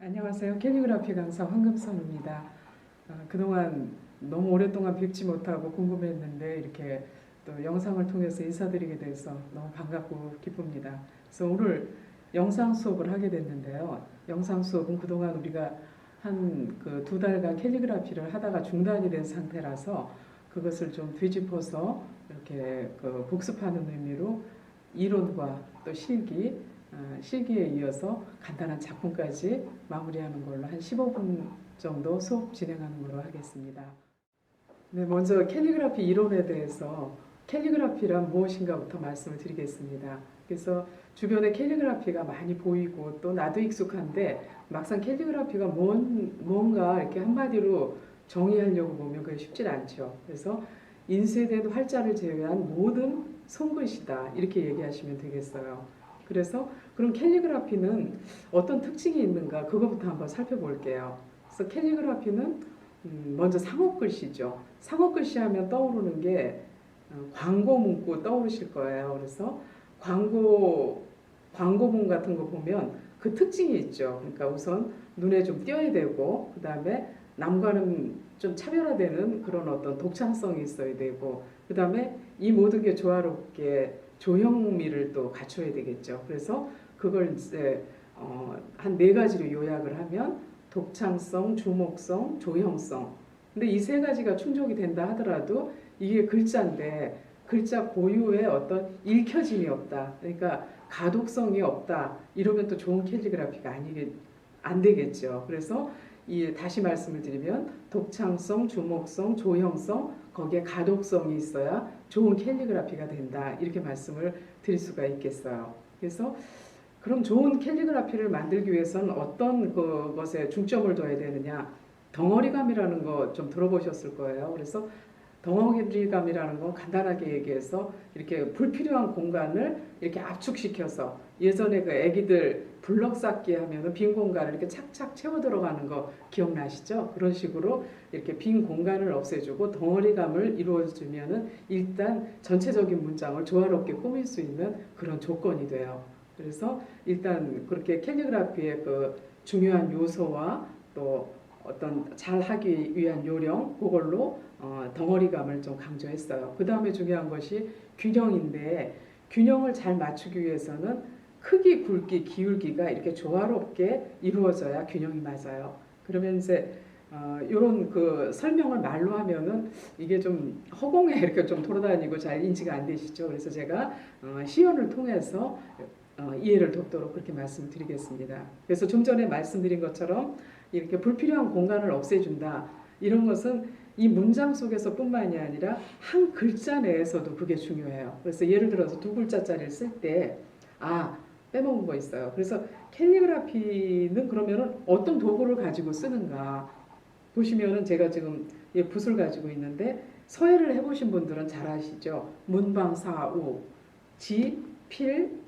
안녕하세요. 캘리그라피 강사 황금선입니다. 그동안 너무 오랫동안 뵙지 못하고 궁금했는데 이렇게 또 영상을 통해서 인사드리게 돼서 너무 반갑고 기쁩니다. 그래서 오늘 영상 수업을 하게 됐는데요. 영상 수업은 그동안 우리가 한 그 2달간 캘리그라피를 하다가 중단이 된 상태라서 그것을 좀 뒤집어서 이렇게 그 복습하는 의미로 이론과 또 실기에 이어서 간단한 작품까지 마무리하는 걸로 한 15분 정도 수업 진행하는 걸로 하겠습니다. 네, 먼저 캘리그라피 이론에 대해서 캘리그라피란 무엇인가부터 말씀을 드리겠습니다. 그래서 주변에 캘리그라피가 많이 보이고 또 나도 익숙한데 막상 캘리그라피가 뭔가 이렇게 한마디로 정의하려고 보면 그게 쉽지 않죠. 그래서 인쇄된 활자를 제외한 모든 손글씨다 이렇게 얘기하시면 되겠어요. 그래서 그럼 캘리그라피는 어떤 특징이 있는가 그거부터 한번 살펴볼게요. 그래서 캘리그라피는 먼저 상업글씨죠. 상업글씨 하면 떠오르는 게 광고 문구 떠오르실 거예요. 그래서 광고문 같은 거 보면 그 특징이 있죠. 그러니까 우선 눈에 좀 띄어야 되고 그 다음에 남과는 좀 차별화되는 그런 어떤 독창성이 있어야 되고 그 다음에 이 모든 게 조화롭게 조형미를 또 갖춰야 되겠죠. 그래서 그걸 이제 한 4가지로 요약을 하면 독창성, 주목성, 조형성. 근데 이 3가지가 충족이 된다 하더라도 이게 글자인데 글자 고유의 어떤 읽혀짐이 없다. 그러니까 가독성이 없다. 이러면 또 좋은 캘리그라피가 안 되겠죠. 그래서 다시 말씀을 드리면 독창성, 주목성, 조형성, 거기에 가독성이 있어야 좋은 캘리그라피가 된다. 이렇게 말씀을 드릴 수가 있겠어요. 그래서 그럼 좋은 캘리그라피를 만들기 위해서는 어떤 것에 중점을 둬야 되느냐? 덩어리감이라는 거 좀 들어보셨을 거예요. 그래서 덩어리감이라는 건 간단하게 얘기해서 이렇게 불필요한 공간을 이렇게 압축시켜서 예전에 그 애기들 블럭 쌓기 하면은 빈 공간을 이렇게 착착 채워 들어가는 거 기억나시죠? 그런 식으로 이렇게 빈 공간을 없애주고 덩어리감을 이루어주면은 일단 전체적인 문장을 조화롭게 꾸밀 수 있는 그런 조건이 돼요. 그래서 일단 그렇게 캘리그라피의 그 중요한 요소와 또 어떤 잘 하기 위한 요령 그걸로 덩어리감을 좀 강조했어요. 그 다음에 중요한 것이 균형인데 균형을 잘 맞추기 위해서는 크기, 굵기, 기울기가 이렇게 조화롭게 이루어져야 균형이 맞아요. 그러면 이제 이런 그 설명을 말로 하면은 이게 좀 허공에 이렇게 좀 돌아다니고 잘 인지가 안 되시죠. 그래서 제가 시연을 통해서 이해를 돕도록 그렇게 말씀드리겠습니다. 그래서 좀 전에 말씀드린 것처럼 이렇게 불필요한 공간을 없애준다. 이런 것은 이 문장 속에서 뿐만이 아니라 한 글자 내에서도 그게 중요해요. 그래서 예를 들어서 2글자짜리를 쓸 때 빼먹은 거 있어요. 그래서 캘리그라피는 그러면은 어떤 도구를 가지고 쓰는가 보시면은 제가 지금 붓을 가지고 있는데 서예를 해보신 분들은 잘 아시죠. 문방사우, 지, 필,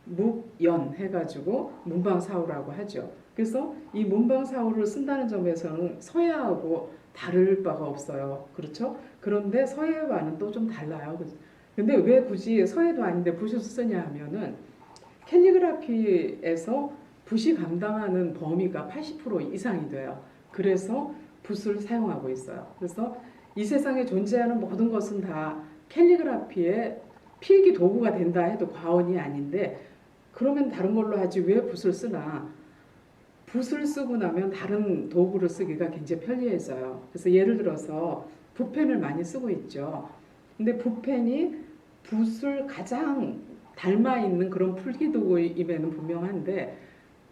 묵, 연 해가지고 문방사우라고 하죠. 그래서 이 문방사우를 쓴다는 점에서는 서예하고 다를 바가 없어요. 그렇죠? 그런데 서예와는 또 좀 달라요. 근데 왜 굳이 서예도 아닌데 붓을 쓰냐 하면은 캘리그라피에서 붓이 감당하는 범위가 80% 이상이 돼요. 그래서 붓을 사용하고 있어요. 그래서 이 세상에 존재하는 모든 것은 다 캘리그라피의 필기 도구가 된다 해도 과언이 아닌데 그러면 다른 걸로 하지 왜 붓을 쓰나? 붓을 쓰고 나면 다른 도구를 쓰기가 굉장히 편리해져요. 그래서 예를 들어서 붓펜을 많이 쓰고 있죠. 근데 붓펜이 붓을 가장 닮아 있는 그런 필기 도구임에는 분명한데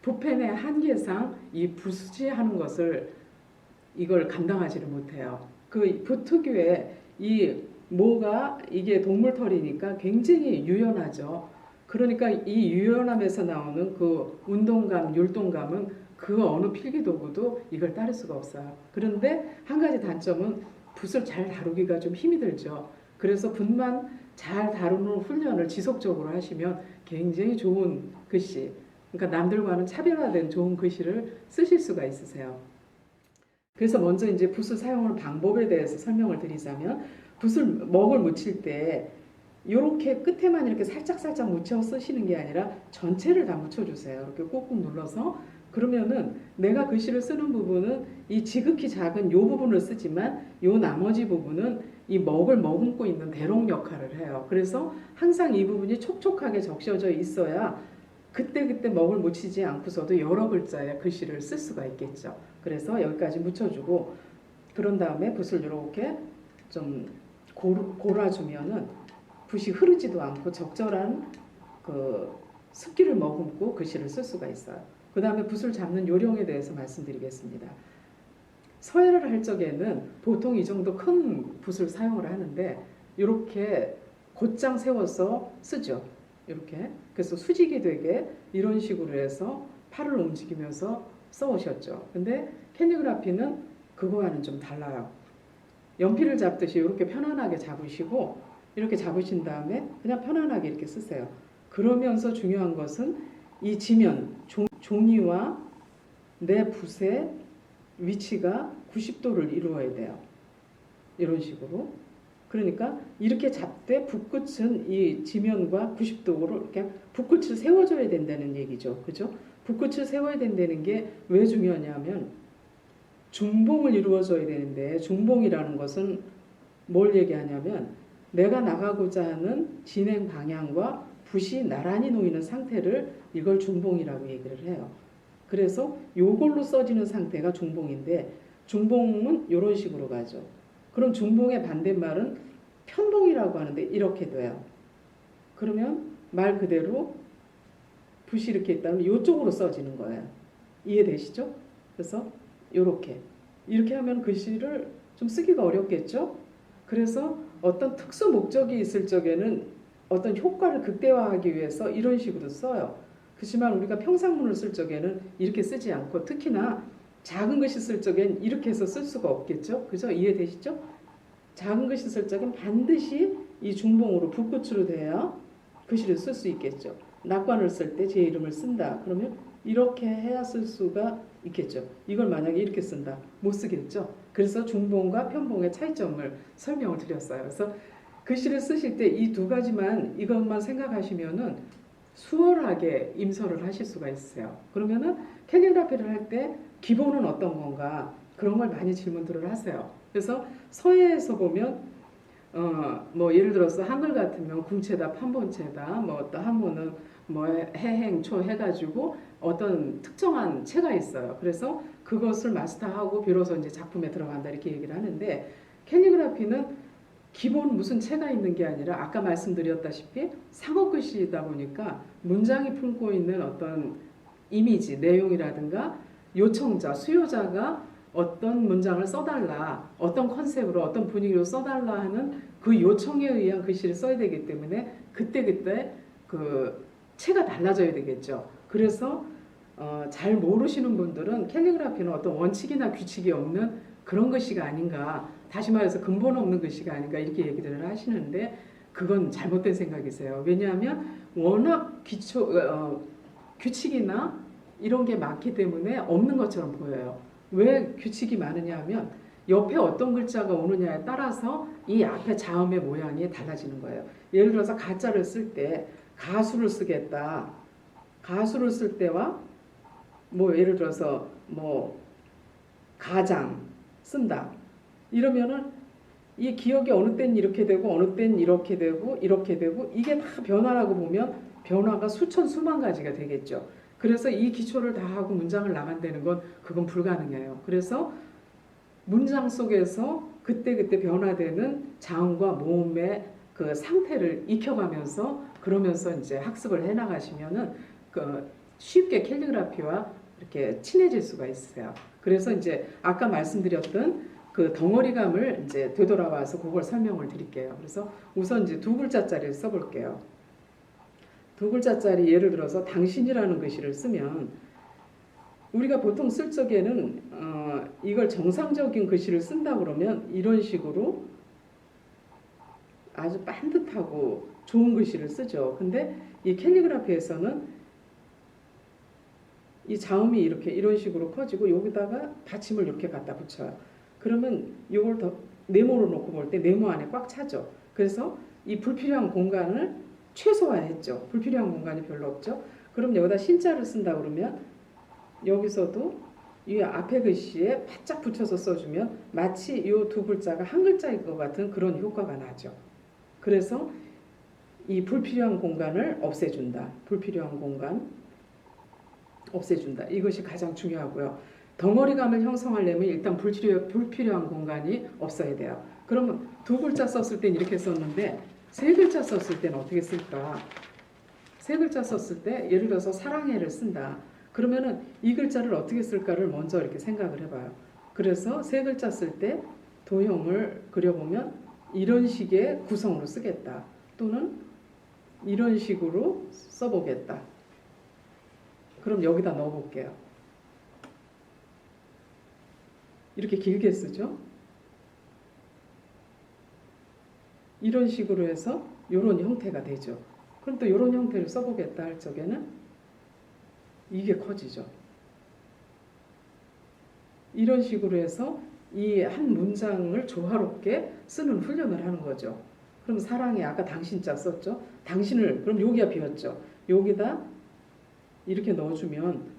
붓펜의 한계상 이 붓이 하는 것을 이걸 감당하지를 못해요. 그 붓 특유의 이게 동물털이니까 굉장히 유연하죠. 그러니까 이 유연함에서 나오는 그 운동감, 율동감은 그 어느 필기도구도 이걸 따를 수가 없어요. 그런데 한 가지 단점은 붓을 잘 다루기가 좀 힘이 들죠. 그래서 붓만 잘 다루는 훈련을 지속적으로 하시면 굉장히 좋은 글씨, 그러니까 남들과는 차별화된 좋은 글씨를 쓰실 수가 있으세요. 그래서 먼저 이제 붓을 사용하는 방법에 대해서 설명을 드리자면 먹을 묻힐 때 이렇게 끝에만 이렇게 살짝 묻혀 쓰시는 게 아니라 전체를 다 묻혀주세요. 이렇게 꾹꾹 눌러서 그러면은 내가 글씨를 쓰는 부분은 이 지극히 작은 요 부분을 쓰지만 요 나머지 부분은 이 먹을 머금고 있는 대롱 역할을 해요. 그래서 항상 이 부분이 촉촉하게 적셔져 있어야 그때그때 먹을 묻히지 않고서도 여러 글자의 글씨를 쓸 수가 있겠죠. 그래서 여기까지 묻혀주고 그런 다음에 붓을 이렇게 좀 골아주면은 붓이 흐르지도 않고 적절한 그 습기를 머금고 글씨를 쓸 수가 있어요. 그 다음에 붓을 잡는 요령에 대해서 말씀드리겠습니다. 서예를 할 적에는 보통 이 정도 큰 붓을 사용을 하는데 이렇게 곧장 세워서 쓰죠. 이렇게. 그래서 수직이 되게 이런 식으로 해서 팔을 움직이면서 써오셨죠. 근데 캘리그라피는 그거와는 좀 달라요. 연필을 잡듯이 이렇게 편안하게 잡으시고 이렇게 잡으신 다음에 그냥 편안하게 이렇게 쓰세요. 그러면서 중요한 것은 이 지면, 종이와 내 붓의 위치가 90도를 이루어야 돼요. 이런 식으로. 그러니까 이렇게 잡되 붓끝은 이 지면과 90도로 이렇게 붓끝을 세워줘야 된다는 얘기죠. 그죠? 붓끝을 세워야 된다는 게 왜 중요하냐면 중봉을 이루어줘야 되는데 중봉이라는 것은 뭘 얘기하냐면 내가 나가고자 하는 진행 방향과 붓이 나란히 놓이는 상태를 이걸 중봉이라고 얘기를 해요. 그래서 요걸로 써지는 상태가 중봉인데 중봉은 이런 식으로 가죠. 그럼 중봉의 반대말은 편봉이라고 하는데 이렇게 돼요. 그러면 말 그대로 붓이 이렇게 있다면 이쪽으로 써지는 거예요. 이해되시죠? 그래서 이렇게 하면 글씨를 좀 쓰기가 어렵겠죠? 그래서 어떤 특수 목적이 있을 적에는 어떤 효과를 극대화하기 위해서 이런 식으로 써요. 그렇지만 우리가 평상문을 쓸 적에는 이렇게 쓰지 않고 특히나 작은 글씨 쓸 적엔 이렇게 해서 쓸 수가 없겠죠? 그죠? 이해되시죠? 작은 글씨 쓸 적엔 반드시 이 중봉으로 붓끝으로 돼야 글씨를 쓸 수 있겠죠. 낙관을 쓸 때 제 이름을 쓴다. 그러면 이렇게 해야 쓸 수가 있겠죠. 이걸 만약에 이렇게 쓴다. 못 쓰겠죠. 그래서 중봉과 편봉의 차이점을 설명을 드렸어요. 그래서 글씨를 쓰실 때 이 두 가지만 이것만 생각하시면은 수월하게 임서를 하실 수가 있어요. 그러면은 캘리그라피를 할 때 기본은 어떤 건가 그런 걸 많이 질문들을 하세요. 그래서 서예에서 보면 뭐 예를 들어서 한글 같으면 궁체다, 판본체다, 뭐 어떤 한문은 뭐 해행초 해가지고 어떤 특정한 체가 있어요. 그래서 그것을 마스터하고 비로소 이제 작품에 들어간다 이렇게 얘기를 하는데 캘리그라피는 기본 무슨 체가 있는 게 아니라 아까 말씀드렸다시피 상어 글씨이다 보니까 문장이 품고 있는 어떤 이미지, 내용이라든가 요청자, 수요자가 어떤 문장을 써달라, 어떤 컨셉으로 어떤 분위기로 써달라 하는 그 요청에 의한 글씨를 써야 되기 때문에 그때그때 그 체가 달라져야 되겠죠. 그래서 잘 모르시는 분들은 캘리그라피는 어떤 원칙이나 규칙이 없는 그런 글씨가 아닌가, 다시 말해서 근본 없는 글씨가 아닌가 이렇게 얘기들을 하시는데 그건 잘못된 생각이세요. 왜냐하면 워낙 규칙이나 이런 게 많기 때문에 없는 것처럼 보여요. 왜 규칙이 많으냐 하면 옆에 어떤 글자가 오느냐에 따라서 이 앞에 자음의 모양이 달라지는 거예요. 예를 들어서 가짜를 쓸 때 가수를 쓰겠다. 가수를 쓸 때와 뭐 예를 들어서 뭐 가장 쓴다. 이러면은 이 기억이 어느 땐 이렇게 되고 어느 땐 이렇게 되고 이렇게 되고 이게 다 변화라고 보면 변화가 수천 수만 가지가 되겠죠. 그래서 이 기초를 다 하고 문장을 나간다는 건 그건 불가능해요. 그래서 문장 속에서 그때그때 변화되는 자음과 모음의 그 상태를 익혀가면서 그러면서 이제 학습을 해나가시면은 그 쉽게 캘리그라피와 이렇게 친해질 수가 있어요. 그래서 이제 아까 말씀드렸던 그 덩어리감을 이제 되돌아와서 그걸 설명을 드릴게요. 그래서 우선 이제 두 글자짜리를 써볼게요. 두 글자짜리 예를 들어서 당신이라는 글씨를 쓰면 우리가 보통 쓸 적에는 이걸 정상적인 글씨를 쓴다 그러면 이런 식으로 아주 반듯하고 좋은 글씨를 쓰죠. 근데 이 캘리그라피에서는 이 자음이 이렇게 이런 식으로 커지고 여기다가 받침을 이렇게 갖다 붙여요. 그러면 이걸 더 네모로 놓고 볼 때 네모 안에 꽉 차죠. 그래서 이 불필요한 공간을 최소화했죠. 불필요한 공간이 별로 없죠. 그럼 여기다 신자를 쓴다 그러면 여기서도 이 앞에 글씨에 바짝 붙여서 써주면 마치 이 두 글자가 한 글자인 것 같은 그런 효과가 나죠. 그래서 이 불필요한 공간을 없애준다. 불필요한 공간 없애준다. 이것이 가장 중요하고요. 덩어리감을 형성하려면 일단 불필요한 공간이 없어야 돼요. 그러면 두 글자 썼을 땐 이렇게 썼는데 세 글자 썼을 땐 어떻게 쓸까? 세 글자 썼을 때 예를 들어서 사랑해를 쓴다. 그러면은 이 글자를 어떻게 쓸까를 먼저 이렇게 생각을 해봐요. 그래서 세 글자 쓸 때 도형을 그려보면 이런 식의 구성으로 쓰겠다. 또는 이런 식으로 써보겠다. 그럼 여기다 넣어볼게요. 이렇게 길게 쓰죠. 이런 식으로 해서 이런 형태가 되죠. 그럼 또 이런 형태를 써보겠다 할 적에는 이게 커지죠. 이런 식으로 해서 이 한 문장을 조화롭게 쓰는 훈련을 하는 거죠. 그럼 사랑해 아까 당신자 썼죠. 당신을 그럼 여기가 비었죠. 여기다 이렇게 넣어주면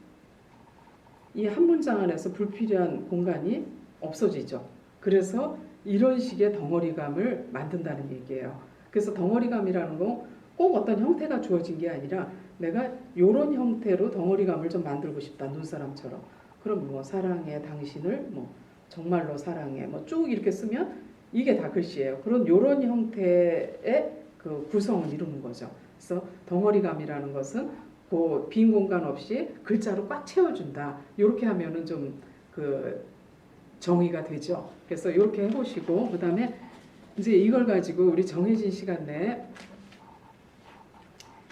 이 한 문장 안에서 불필요한 공간이 없어지죠. 그래서 이런 식의 덩어리감을 만든다는 얘기예요. 그래서 덩어리감이라는 건 꼭 어떤 형태가 주어진 게 아니라 내가 이런 형태로 덩어리감을 좀 만들고 싶다. 눈사람처럼. 그럼 뭐 사랑해 당신을 뭐 정말로 사랑해 뭐 쭉 이렇게 쓰면 이게 다 글씨예요. 그런 이런 형태의 그 구성을 이루는 거죠. 그래서 덩어리감이라는 것은 그 빈 공간 없이 글자로 꽉 채워준다. 이렇게 하면은 좀 그 정의가 되죠. 그래서 이렇게 해보시고 그 다음에 이제 이걸 가지고 우리 정해진 시간 내에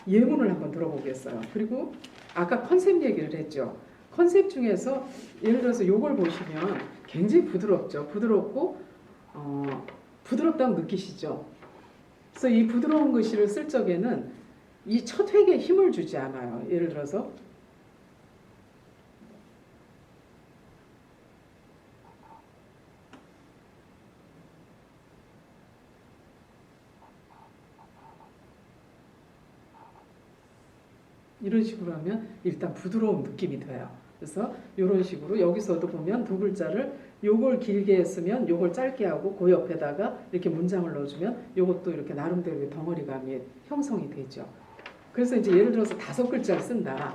예문을 한번 들어보겠어요. 그리고 아까 컨셉 얘기를 했죠. 컨셉 중에서 예를 들어서 요걸 보시면 굉장히 부드럽죠. 부드럽고 부드럽다고 느끼시죠. 그래서 이 부드러운 글씨를 쓸 적에는 이 첫 획에 힘을 주지 않아요. 예를 들어서 이런 식으로 하면 일단 부드러운 느낌이 돼요. 그래서 이런 식으로 여기서도 보면 두 글자를 요걸 길게 쓰면 요걸 짧게 하고 그 옆에다가 이렇게 문장을 넣어주면 요것도 이렇게 나름대로 덩어리감이 형성이 되죠. 그래서 이제 예를 들어서 다섯 글자를 쓴다.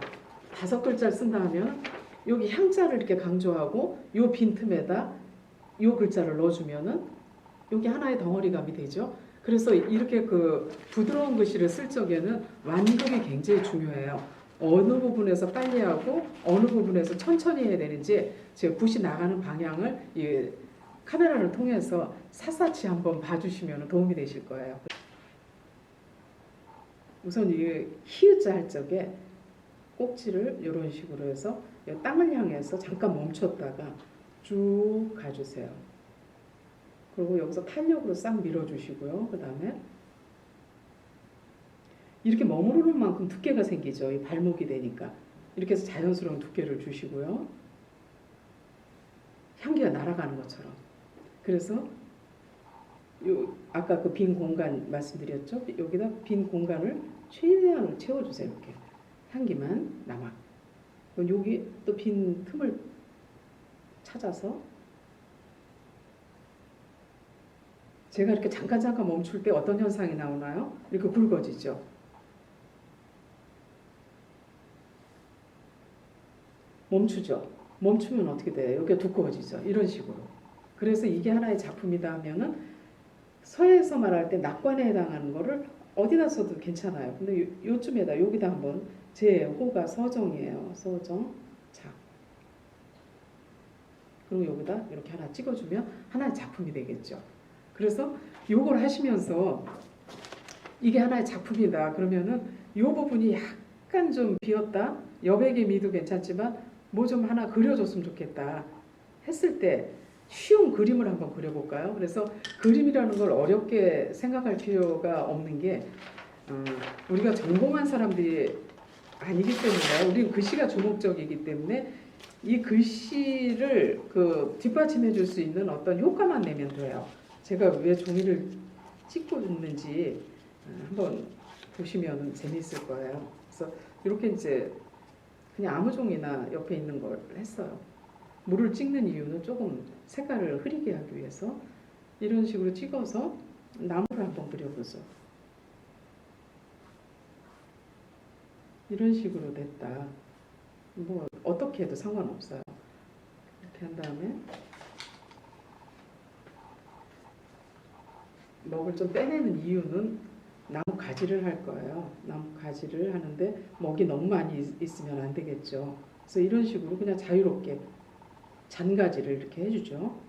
다섯 글자를 쓴다 하면 여기 향자를 이렇게 강조하고 요 빈틈에다 요 글자를 넣어주면은 여기 하나의 덩어리감이 되죠. 그래서 이렇게 그 부드러운 글씨를 쓸 적에는 완급이 굉장히 중요해요. 어느 부분에서 빨리 하고 어느 부분에서 천천히 해야 되는지 제가 붓이 나가는 방향을 이 카메라를 통해서 샅샅이 한번 봐주시면 도움이 되실 거예요. 우선 이 히읗자 할 적에 꼭지를 이런 식으로 해서 땅을 향해서 잠깐 멈췄다가 쭉 가주세요. 그리고 여기서 탄력으로 싹 밀어주시고요. 그 다음에 이렇게 머무르는 만큼 두께가 생기죠. 이 발목이 되니까. 이렇게 해서 자연스러운 두께를 주시고요. 향기가 날아가는 것처럼. 그래서 아까 그 빈 공간 말씀드렸죠. 여기다 빈 공간을 최대한 채워주세요. 이렇게 향기만 남아. 여기 또 빈 틈을 찾아서 제가 이렇게 잠깐 멈출 때 어떤 현상이 나오나요? 이렇게 굵어지죠. 멈추죠. 멈추면 어떻게 돼요? 여기가 두꺼워지죠. 이런 식으로. 그래서 이게 하나의 작품이다 하면은 서예에서 말할 때 낙관에 해당하는 거를 어디다 써도 괜찮아요. 근데 요쯤에다 여기다 한번 제 호가 서정이에요. 서정. 자. 그리고 여기다 이렇게 하나 찍어주면 하나의 작품이 되겠죠. 그래서 요걸 하시면서 이게 하나의 작품이다. 그러면은 요 부분이 약간 좀 비었다. 여백의 미도 괜찮지만 뭐 좀 하나 그려줬으면 좋겠다. 했을 때 쉬운 그림을 한번 그려볼까요? 그래서 그림이라는 걸 어렵게 생각할 필요가 없는 게 우리가 전공한 사람들이 아니기 때문에 우리는 글씨가 주목적이기 때문에 이 글씨를 그 뒷받침해 줄 수 있는 어떤 효과만 내면 돼요. 제가 왜 종이를 찍고 있는지 한번 보시면 재미있을 거예요. 그래서 이렇게 이제 그냥 아무 종이나 옆에 있는 걸 했어요. 물을 찍는 이유는 조금 색깔을 흐리게 하기 위해서 이런 식으로 찍어서 나무를 한번 그려보죠. 이런 식으로 됐다. 뭐 어떻게 해도 상관없어요. 이렇게 한 다음에 먹을 좀 빼내는 이유는 나무 가지를 할 거예요. 나무 가지를 하는데 먹이 너무 많이 있으면 안 되겠죠. 그래서 이런 식으로 그냥 자유롭게 잔가지를 이렇게 해주죠.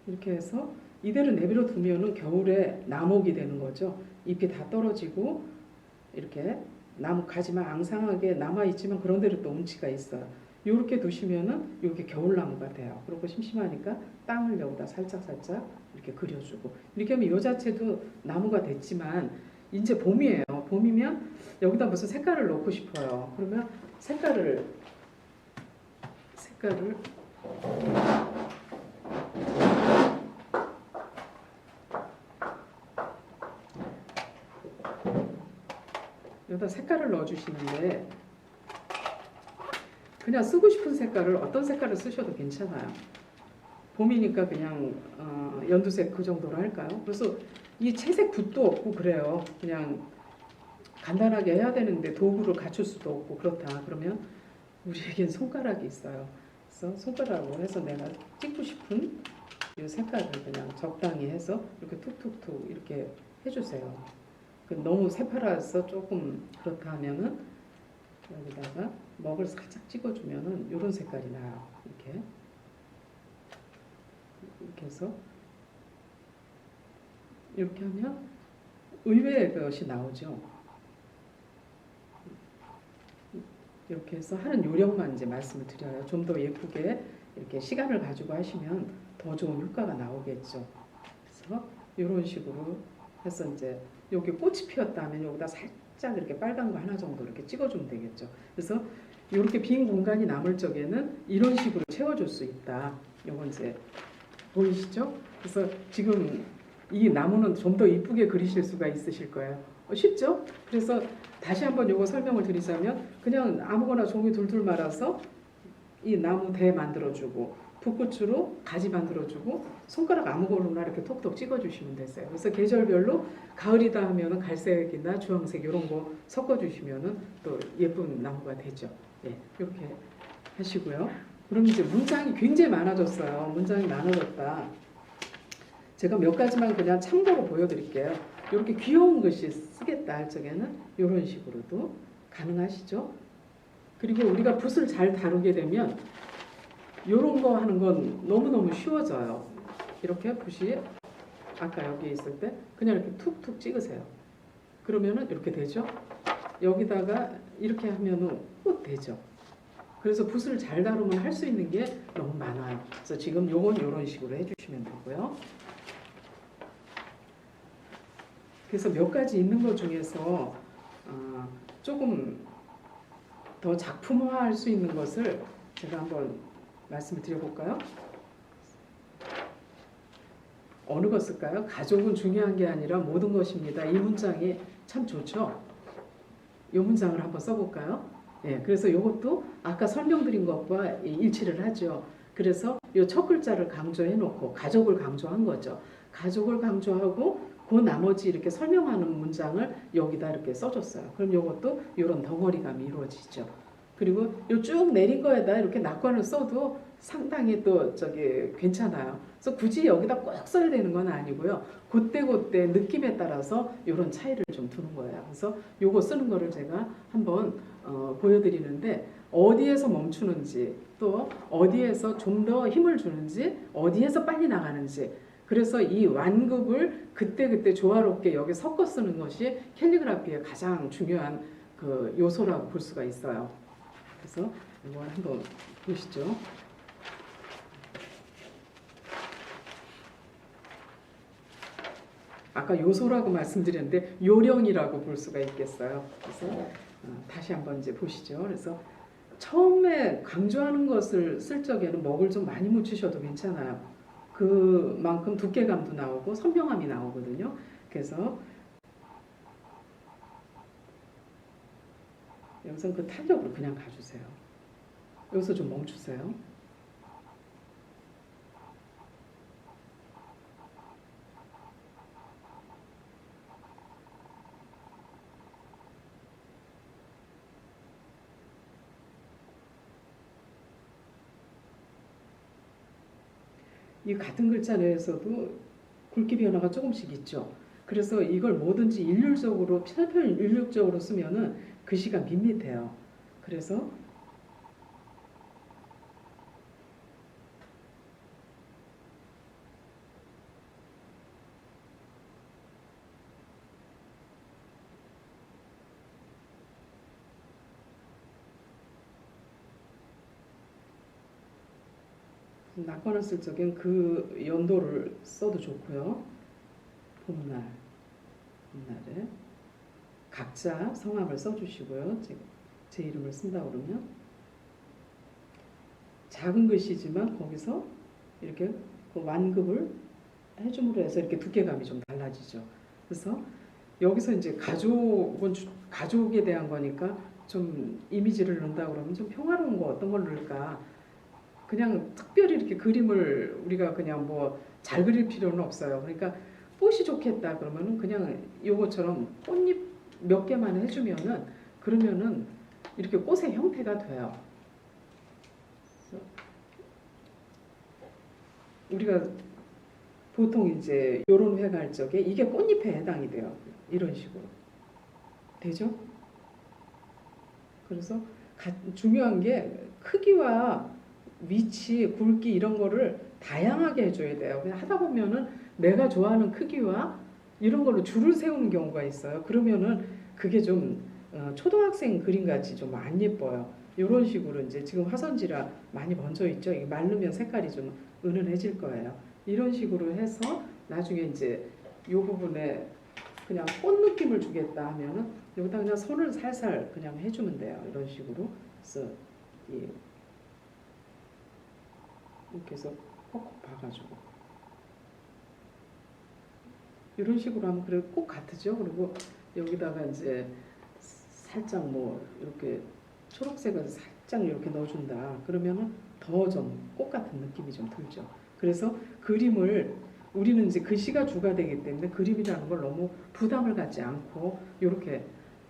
이렇게 해서 이대로 내버려 두면은 겨울에 나목이 되는 거죠. 잎이 다 떨어지고 이렇게 나무 가지만 앙상하게 남아있지만 그런 데로 또 운치가 있어요. 이렇게 두시면은 이게 겨울나무가 돼요. 그리고 심심하니까 땅을 여기다 살짝살짝 이렇게 그려주고 이렇게 하면 이 자체도 나무가 됐지만 이제 봄이에요. 봄이면 여기다 무슨 색깔을 넣고 싶어요. 그러면 색깔을 여기다 색깔을 넣어주시는데 그냥 쓰고 싶은 색깔을 어떤 색깔을 쓰셔도 괜찮아요. 봄이니까 그냥 연두색 그 정도로 할까요? 그래서 이 채색 붓도 없고 그래요. 그냥 간단하게 해야 되는데 도구를 갖출 수도 없고 그렇다. 그러면 우리에겐 손가락이 있어요. 그래서 손가락으로 해서 내가 찍고 싶은 이 색깔을 그냥 적당히 해서 이렇게 툭툭툭 이렇게 해주세요. 너무 새파라서 조금 그렇다 하면은 여기다가 먹을 살짝 찍어주면은 이런 색깔이 나요. 이렇게 해서 이렇게 하면 의외의 것이 나오죠. 이렇게 해서 하는 요령만 이제 말씀을 드려요. 좀 더 예쁘게 이렇게 시간을 가지고 하시면 더 좋은 효과가 나오겠죠. 그래서 이런 식으로 해서 이제 여기 꽃이 피었다면 여기다 살짝 이렇게 빨간 거 하나 정도 이렇게 찍어주면 되겠죠. 그래서 이렇게 빈 공간이 남을 적에는 이런 식으로 채워줄 수 있다. 요건 이제 보이시죠? 그래서 지금 이 나무는 좀 더 이쁘게 그리실 수가 있으실 거예요. 쉽죠? 그래서 다시 한번 요거 설명을 드리자면 그냥 아무거나 종이 둘둘 말아서 이 나무 대 만들어주고 붓끝으로 가지 만들어주고 손가락 아무거나 이렇게 톡톡 찍어주시면 되세요. 그래서 계절별로 가을이다 하면은 갈색이나 주황색 이런 거 섞어주시면은 또 예쁜 나무가 되죠. 네, 이렇게 하시고요. 그럼 이제 문장이 굉장히 많아졌어요. 문장이 많아졌다. 제가 몇 가지만 그냥 참고로 보여드릴게요. 이렇게 귀여운 글씨 쓰겠다 할 적에는 이런 식으로도 가능하시죠. 그리고 우리가 붓을 잘 다루게 되면 이런 거 하는 건 너무너무 쉬워져요. 이렇게 붓이 아까 여기 있을 때 그냥 이렇게 툭툭 찍으세요. 그러면은 이렇게 되죠. 여기다가 이렇게 하면은 꼭 되죠. 그래서 붓을 잘 다루면 할 수 있는 게 너무 많아요. 그래서 지금 요건 이런 식으로 해주시면 되고요. 그래서 몇 가지 있는 것 중에서 조금 더 작품화할 수 있는 것을 제가 한번 말씀을 드려볼까요? 어느 것 쓸까요? 가족은 중요한 게 아니라 모든 것입니다. 이 문장이 참 좋죠? 이 문장을 한번 써볼까요? 네, 그래서 이것도 아까 설명드린 것과 일치를 하죠. 그래서 이 첫 글자를 강조해 놓고 가족을 강조한 거죠. 가족을 강조하고 그 나머지 이렇게 설명하는 문장을 여기다 이렇게 써줬어요. 그럼 이것도 이런 덩어리감이 이루어지죠. 그리고 이 쭉 내린 거에다 이렇게 낙관을 써도 상당히 또 괜찮아요. 그래서 굳이 여기다 꼭 써야 되는 건 아니고요. 그때 느낌에 따라서 이런 차이를 좀 두는 거예요. 그래서 요거 쓰는 거를 제가 한번 보여드리는데 어디에서 멈추는지 또 어디에서 좀 더 힘을 주는지 어디에서 빨리 나가는지 그래서 이 완급을 그때 조화롭게 여기 섞어 쓰는 것이 캘리그라피의 가장 중요한 그 요소라고 볼 수가 있어요. 그래서 이걸 한번 보시죠. 아까 요소라고 말씀드렸는데 요령이라고 볼 수가 있겠어요. 그래서 다시 한번 이제 보시죠. 그래서 처음에 강조하는 것을 쓸 적에는 먹을 좀 많이 묻히셔도 괜찮아요. 그만큼 두께감도 나오고 선명함이 나오거든요. 그래서 여기서 그 탄력으로 그냥 가주세요. 여기서 좀 멈추세요. 이 같은 글자 내에서도 굵기 변화가 조금씩 있죠. 그래서 이걸 뭐든지 일률적으로 일률적으로 쓰면은 글씨가 밋밋해요. 그래서 낮거나 쓸 적엔 그 연도를 써도 좋고요. 봄날에 각자 성함을 써주시고요. 제 이름을 쓴다 그러면 작은 글씨지만 거기서 이렇게 그 완급을 해줌으로 해서 이렇게 두께감이 좀 달라지죠. 그래서 여기서 이제 가족에 대한 거니까 좀 이미지를 넣는다 그러면 좀 평화로운 거 어떤 걸 넣을까? 그냥 특별히 이렇게 그림을 우리가 그냥 뭐 잘 그릴 필요는 없어요. 그러니까 꽃이 좋겠다 그러면은 그냥 요거처럼 꽃잎 몇 개만 해주면은 그러면은 이렇게 꽃의 형태가 돼요. 우리가 보통 이제 요런 회 갈 적에 이게 꽃잎에 해당이 돼요. 이런 식으로 되죠? 그래서 중요한 게 크기와 위치, 굵기 이런 거를 다양하게 해줘야 돼요. 그냥 하다 보면은 내가 좋아하는 크기와 이런 걸로 줄을 세우는 경우가 있어요. 그러면은 그게 좀 초등학생 그림 같이 좀 안 예뻐요. 이런 식으로 이제 지금 화선지라 많이 번져 있죠. 이게 마르면 색깔이 좀 은은해질 거예요. 이런 식으로 해서 나중에 이제 이 부분에 그냥 꽃 느낌을 주겠다 하면은 여기다 그냥 손을 살살 그냥 해주면 돼요. 이런 식으로. 그래서 이렇게 해서 콕콕 봐가지고 이런 식으로 하면 그래 꼭 같으죠. 그리고 여기다가 이제 살짝 뭐 이렇게 초록색을 살짝 이렇게 넣어준다. 그러면은 더 좀 꽃 같은 느낌이 좀 들죠. 그래서 그림을 우리는 이제 글씨가 주가 되기 때문에 그림이라는 걸 너무 부담을 갖지 않고 이렇게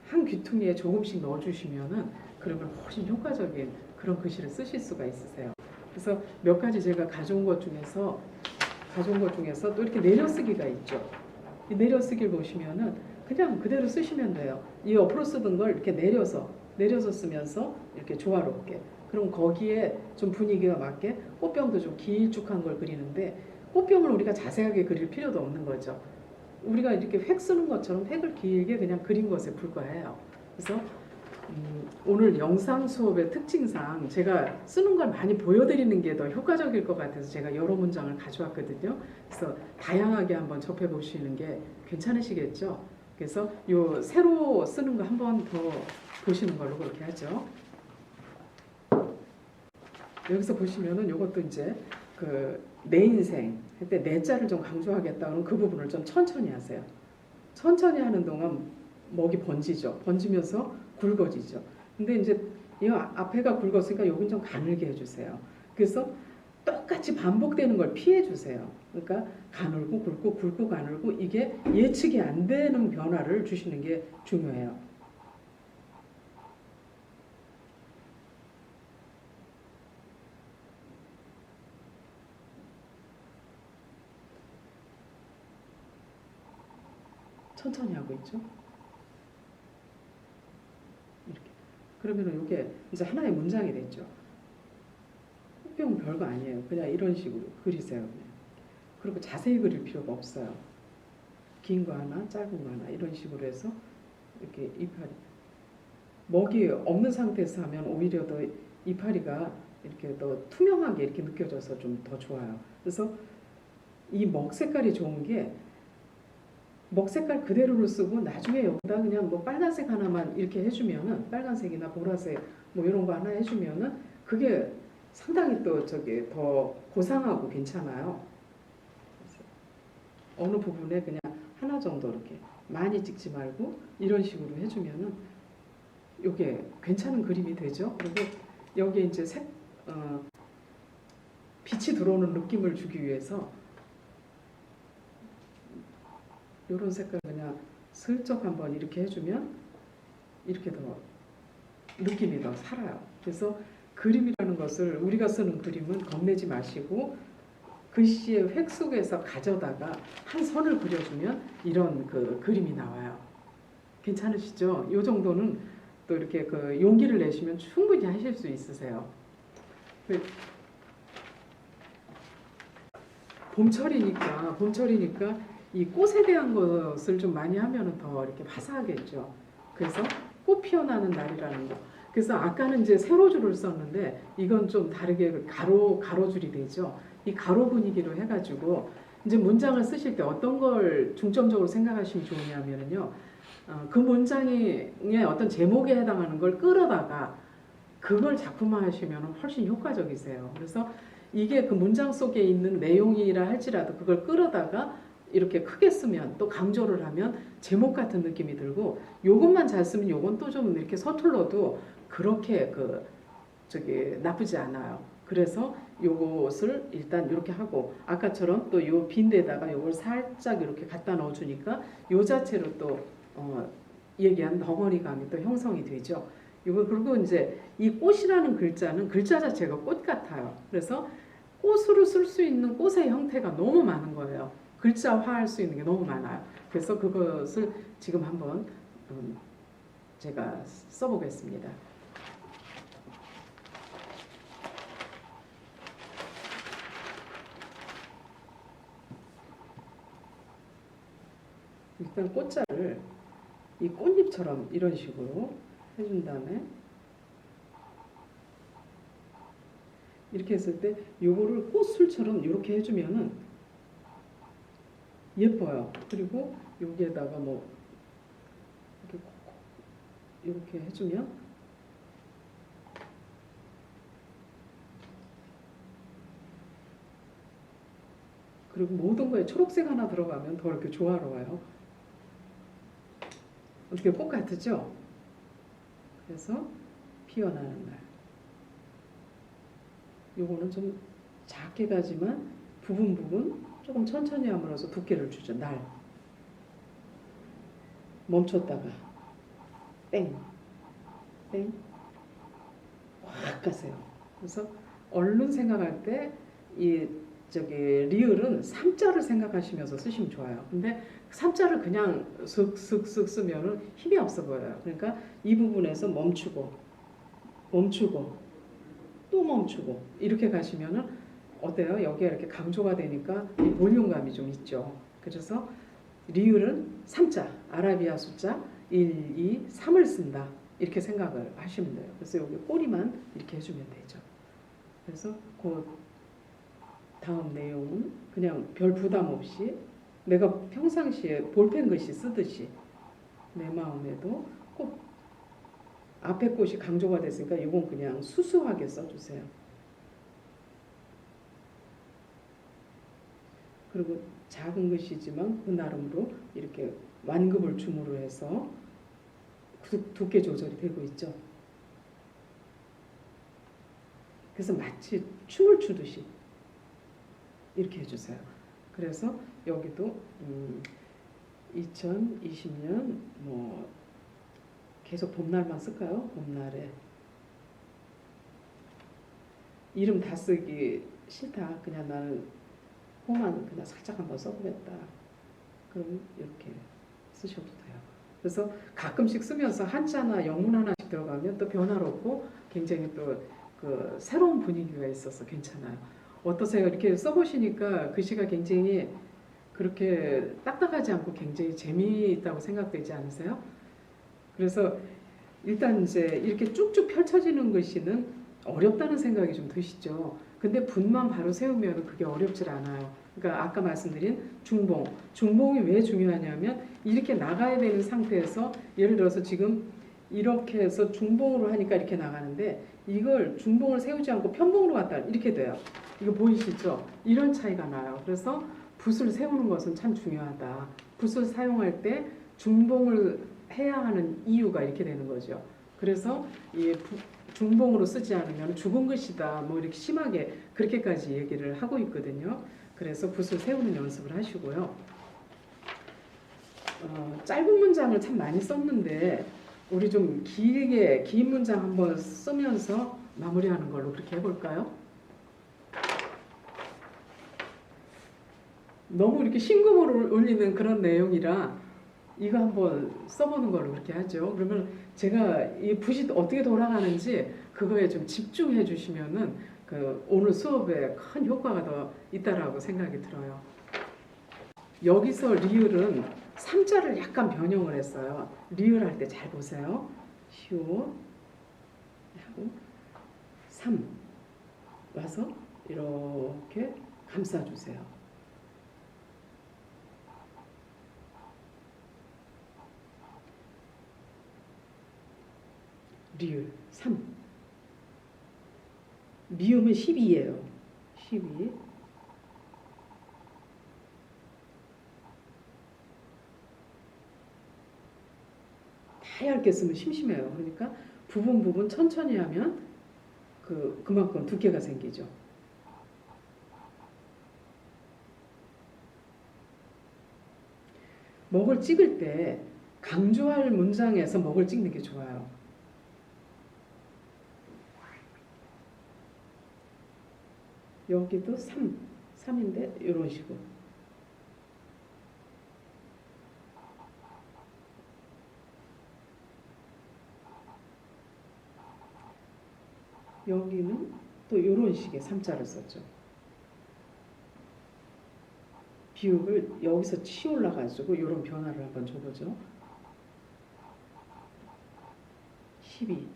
한 귀퉁이에 조금씩 넣어주시면은 그러면 훨씬 효과적인 그런 글씨를 쓰실 수가 있으세요. 그래서 몇 가지 제가 가져온 것 중에서 또 이렇게 내려쓰기가 있죠. 이 내려쓰기를 보시면은 그냥 그대로 쓰시면 돼요. 이 옆으로 쓰던 걸 이렇게 내려서 쓰면서 이렇게 조화롭게. 그럼 거기에 좀 분위기가 맞게 꽃병도 좀 길쭉한 걸 그리는데 꽃병을 우리가 자세하게 그릴 필요도 없는 거죠. 우리가 이렇게 획 쓰는 것처럼 획을 길게 그냥 그린 것에 불과해요. 그래서 오늘 영상 수업의 특징상 제가 쓰는 걸 많이 보여드리는 게 더 효과적일 것 같아서 제가 여러 문장을 가져왔거든요. 그래서 다양하게 한번 접해 보시는 게 괜찮으시겠죠? 그래서 요 새로 쓰는 거 한번 더 보시는 걸로 그렇게 하죠. 여기서 보시면은 요것도 이제 그 내 인생 할 때 내 자를 좀 강조하겠다 그러면 그 부분을 좀 천천히 하세요. 천천히 하는 동안 먹이 번지죠. 번지면서 굵어지죠. 근데 이제 이 앞에가 굵었으니까 여긴 좀 가늘게 해주세요. 그래서 똑같이 반복되는 걸 피해 주세요. 그러니까 가늘고 굵고 굵고 가늘고 이게 예측이 안 되는 변화를 주시는 게 중요해요. 천천히 하고 있죠. 이렇게. 그러면 이게 이제 하나의 문장이 됐죠. 꽃병 별거 아니에요. 그냥 이런 식으로 그리세요. 그냥. 그리고 자세히 그릴 필요가 없어요. 긴 거 하나, 짧은 거 하나 이런 식으로 해서 이렇게 이파리 먹이 없는 상태에서 하면 오히려 더 이파리가 이렇게 더 투명하게 이렇게 느껴져서 좀 더 좋아요. 그래서 이 먹 색깔이 좋은 게 먹 색깔 그대로를 쓰고 나중에 여기다 그냥 뭐 빨간색 하나만 이렇게 해주면은 빨간색이나 보라색 뭐 이런 거 하나 해주면은 그게 상당히 또 저기 더 고상하고 괜찮아요. 어느 부분에 그냥 하나 정도 이렇게 많이 찍지 말고 이런 식으로 해주면은 요게 괜찮은 그림이 되죠. 그리고 여기에 이제 빛이 들어오는 느낌을 주기 위해서 요런 색깔 그냥 슬쩍 한번 이렇게 해주면 이렇게 더 느낌이 더 살아요. 그래서 그림이라는 것을 우리가 쓰는 그림은 겁내지 마시고 글씨의 획 속에서 가져다가 한 선을 그려주면 이런 그 그림이 나와요. 괜찮으시죠? 이 정도는 또 이렇게 그 용기를 내시면 충분히 하실 수 있으세요. 봄철이니까 이 꽃에 대한 것을 좀 많이 하면 더 이렇게 화사하겠죠. 그래서 꽃 피어나는 날이라는 거. 그래서 아까는 이제 세로줄을 썼는데 이건 좀 다르게 가로줄이 되죠. 이 가로 분위기로 해가지고 이제 문장을 쓰실 때 어떤 걸 중점적으로 생각하시면 좋으냐면요. 그 문장의 어떤 제목에 해당하는 걸 끌어다가 그걸 작품화하시면 훨씬 효과적이세요. 그래서 이게 그 문장 속에 있는 내용이라 할지라도 그걸 끌어다가 이렇게 크게 쓰면 또 강조를 하면 제목 같은 느낌이 들고 요것만 잘 쓰면 요건 또 좀 이렇게 서툴러도 그렇게 나쁘지 않아요. 그래서 요것을 일단 이렇게 하고 아까처럼 또 요 빈데다가 요걸 살짝 이렇게 갖다 넣어주니까 요 자체로 또 얘기한 덩어리감이 또 형성이 되죠. 이거 그리고 이제 이 꽃이라는 글자는 글자 자체가 꽃 같아요. 그래서 꽃으로 쓸 수 있는 꽃의 형태가 너무 많은 거예요. 글자화할 수 있는 게 너무 많아요. 그래서 그것을 지금 한번 제가 써보겠습니다. 일단 꽃자를 이 꽃잎처럼 이런 식으로 해준 다음에 이렇게 했을 때 요거를 꽃술처럼 이렇게 해주면은 예뻐요. 그리고 여기에다가 뭐 이렇게 해주면 그리고 모든 거에 초록색 하나 들어가면 더 이렇게 조화로워요. 어떻게 꽃 같으죠? 그래서 피어나는 날. 요거는 좀 작게 가지만 부분 조금 천천히 함으로써 두께를 주죠. 날. 멈췄다가 땡. 확 가세요. 그래서 얼른 생각할 때 이 리을은 3자를 생각하시면서 쓰시면 좋아요. 근데 3자를 그냥 슥슥슥 쓰면은 힘이 없어 보여요. 그러니까 이 부분에서 멈추고 또 멈추고 이렇게 가시면은 어때요? 여기가 이렇게 강조가 되니까 이 볼륨감이 좀 있죠. 그래서 리을은 3자, 아라비아 숫자 1, 2, 3을 쓴다. 이렇게 생각을 하시면 돼요. 그래서 여기 꼬리만 이렇게 해주면 되죠. 그래서 그 다음 내용은 그냥 별 부담 없이 내가 평상시에 볼펜 글씨 쓰듯이 내 마음에도 꼭 앞에 꽃이 강조가 됐으니까 이건 그냥 수수하게 써주세요. 그리고 작은 글씨지만 그 나름으로 이렇게 완급을 줌으로 해서 두께 조절이 되고 있죠. 그래서 마치 춤을 추듯이 이렇게 해주세요. 그래서 여기도 2020년 뭐 계속 봄날만 쓸까요? 봄날에 이름 다 쓰기 싫다. 그냥 나는 호만 그냥 살짝 한번 써보겠다. 그럼 이렇게 쓰셔도 돼요. 그래서 가끔씩 쓰면서 한자나 영문 하나씩 들어가면 또 변화롭고 굉장히 또 그 새로운 분위기가 있어서 괜찮아요. 어떠세요? 이렇게 써보시니까 글씨가 굉장히 그렇게 딱딱하지 않고 굉장히 재미있다고 생각되지 않으세요? 그래서 일단 이제 이렇게 쭉쭉 펼쳐지는 글씨는 어렵다는 생각이 좀 드시죠. 근데 분만 바로 세우면 그게 어렵질 않아요. 그러니까 아까 말씀드린 중봉이 왜 중요하냐면 이렇게 나가야 되는 상태에서 예를 들어서 지금 이렇게 해서 중봉으로 하니까 이렇게 나가는데 이걸 중봉을 세우지 않고 편봉으로 갔다 이렇게 돼요. 이거 보이시죠? 이런 차이가 나요. 그래서 붓을 세우는 것은 참 중요하다. 붓을 사용할 때 중봉을 해야 하는 이유가 이렇게 되는 거죠. 그래서 이 중봉으로 쓰지 않으면 죽은 것이다. 뭐 이렇게 심하게 그렇게까지 얘기를 하고 있거든요. 그래서 붓을 세우는 연습을 하시고요. 짧은 문장을 참 많이 썼는데 우리 좀 길게 긴 문장 한번 쓰면서 마무리하는 걸로 그렇게 해볼까요? 너무 이렇게 심금을 울리는 그런 내용이라 이거 한번 써보는 걸로 그렇게 하죠. 그러면 제가 이 붓이 어떻게 돌아가는지 그거에 좀 집중해 주시면은 그 오늘 수업에 큰 효과가 더 있다라고 생각이 들어요. 여기서 리을은 3자를 약간 변형을 했어요. 리을 할 때 잘 보세요. 시오 하고 3 와서 이렇게 감싸주세요. 리을 3 미음은 12예요. 12 다 얇게 쓰면 심심해요. 그러니까 부분 천천히 하면 그만큼 두께가 생기죠. 먹을 찍을 때 강조할 문장에서 먹을 찍는 게 좋아요. 여기도 3인데 이런 식으로. 여기는 또 이런 식의 3자를 썼죠. 비읍을 여기서 치 올라가지고 이런 변화를 한번 줘보죠. 12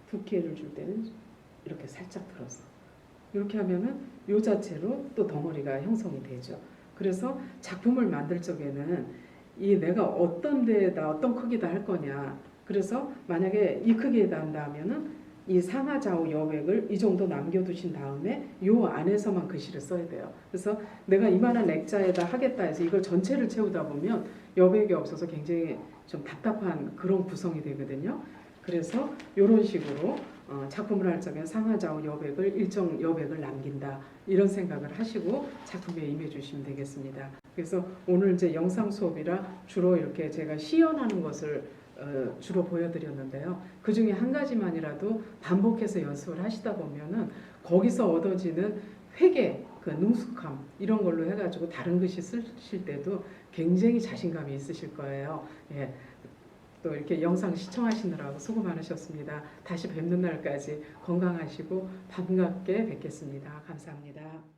두께를 줄 때는 이렇게 살짝 들어서 이렇게 하면은 요 자체로 또 덩어리가 형성이 되죠. 그래서 작품을 만들 적에는 이 내가 어떤 데에다 어떤 크기다 할 거냐. 그래서 만약에 이 크기에다 한다 하면은 이 상하 좌우 여백을 이 정도 남겨두신 다음에 요 안에서만 글씨를 써야 돼요. 그래서 내가 이만한 액자에다 하겠다 해서 이걸 전체를 채우다 보면 여백이 없어서 굉장히 좀 답답한 그런 구성이 되거든요. 그래서 이런 식으로 작품을 할 적에 상하 좌우 여백을 일정 여백을 남긴다 이런 생각을 하시고 작품에 임해 주시면 되겠습니다. 그래서 오늘 이제 영상 수업이라 주로 이렇게 제가 시연하는 것을 주로 보여드렸는데요. 그 중에 한 가지만이라도 반복해서 연습을 하시다 보면은 거기서 얻어지는 회계, 그 능숙함 이런 걸로 해가지고 다른 글씨 쓰실 때도 굉장히 자신감이 있으실 거예요. 예. 또 이렇게 영상 시청하시느라고 수고 많으셨습니다. 다시 뵙는 날까지 건강하시고 반갑게 뵙겠습니다. 감사합니다.